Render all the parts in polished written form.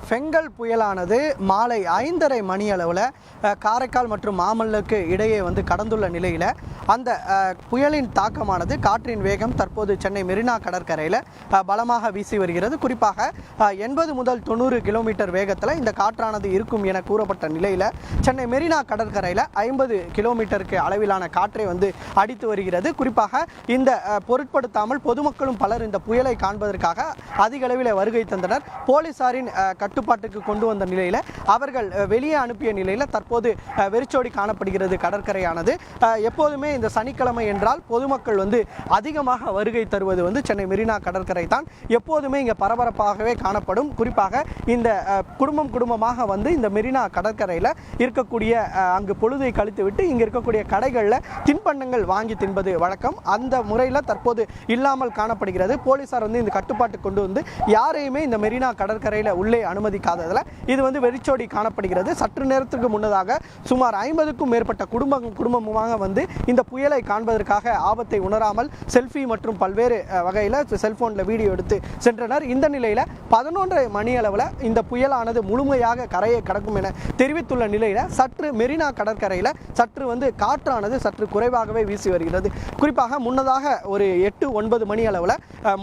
Fengal புயலானது மாலை 5:30 மணி அளவில் காரைக்கால் மற்றும் மாமல்லருக்கு இடையே கடந்துள்ள நிலையில் அந்த புயலின் தாக்கமானது காற்றின் வேகம் தற்போது சென்னை மெரினா கடற்கரையில் பலமாக வீசி வருகிறது. குறிப்பாக 80 முதல் 90 கிலோமீட்டர் வேகத்தில் இந்த காற்றானது இருக்கும் என கூறப்பட்ட நிலையில் சென்னை மெரினா கடற்கரையில் 50 கிலோமீட்டருக்கு அளவிலான காற்றை அடித்து வருகிறது. குறிப்பாக இந்த பொருட்படுத்தாமல் பொதுமக்களும் பலர் இந்த புயலை காண்பதற்காக அதிக அளவில் வருகை தந்தனர். போலீசாரின் கட்டுப்பாட்டுக்கு கொண்டு வந்த நிலையில் அவர்கள் வெளியே அனுப்பிய நிலையில் தற்போது வெறிச்சோடி காணப்படுகிறது கடற்கரையானது. எப்போதுமே இந்த சனிக்கிழமை என்றால் பொதுமக்கள் அதிகமாக வருகை தருவது சென்னை மெரினா கடற்கரை தான். எப்போதுமே இங்கே பரபரப்பாகவே காணப்படும். குறிப்பாக இந்த குடும்பமாக இந்த மெரினா கடற்கரையில் இருக்கக்கூடிய அங்கு பொழுதை கழித்து விட்டு இங்கே இருக்கக்கூடிய கடைகளில் தின்பண்டங்கள் வாங்கி தின்பது வழக்கம். அந்த முறையில் தற்போது இல்லாமல் காணப்படுகிறது. போலீசார் இந்த கட்டுப்பாட்டு கொண்டு யாரையுமே இந்த மெரினா கடற்கரையில் உள்ளே அனுமதிக்காததில் இது வெறிச்சோடி காணப்படுகிறது. சற்று நேரத்துக்கு முன்னதாக சுமார் 50க்கும் மேற்பட்ட குடும்பமாக இந்த புயலை காண்பதற்காக ஆபத்தை உணராமல் செல்ஃபி மற்றும் பல்வேறு வகையில் செல்போனில் வீடியோ எடுத்து சென்றனர். இந்த நிலையில் 11:30 மணி அளவில் இந்த புயலானது முழுமையாக கரையை கடக்கும் என தெரிவித்துள்ள நிலையில் சற்று மெரினா கடற்கரையில் சற்று காற்றானது சற்று குறைவாகவே வீசி வருகிறது. குறிப்பாக முன்னதாக ஒரு 8-9 மணி அளவில்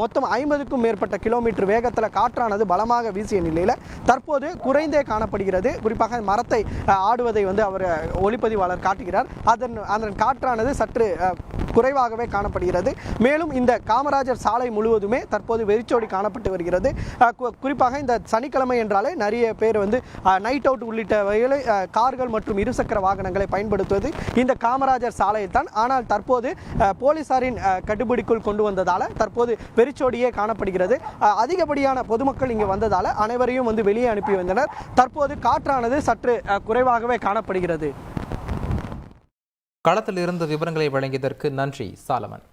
மொத்தம் 50க்கும் மேற்பட்ட கிலோமீட்டர் வேகத்தில் காற்றானது பலமாக வீசிய நிலையில் தற்போது குறைந்தே காணப்படுகிறது. குறிப்பாக மரத்தை ஆடுவதை அவர் ஒளிப்பதிவாளர் காட்டுகிறார். அதன் காற்றானது சற்று குறைவாகவே காணப்படுகிறது. மேலும் இந்த காமராஜர் சாலை முழுவதுமே தற்போது வெறிச்சோடி காணப்பட்டு வருகிறது. குறிப்பாக இந்த சனிக்கிழமை என்றாலே நிறைய பேர் நைட் அவுட் உள்ளிட்ட வகையில் கார்கள் மற்றும் இருசக்கர வாகனங்களை பயன்படுத்துவது இந்த காமராஜர் சாலையில் தான். ஆனால் தற்போது போலீசாரின் கட்டுப்பிடிக்குள் கொண்டு வந்ததால் தற்போது வெறிச்சோடியே காணப்படுகிறது. அதிகப்படியான பொதுமக்கள் இங்கு வந்ததால் அனைவரையும் வெளியே அனுப்பி வந்தனர். தற்போது காற்றானது சற்று குறைவாகவே காணப்படுகிறது. களத்தில் இருந்து விவரங்களை வழங்கியதற்கு நன்றி சாலமன்.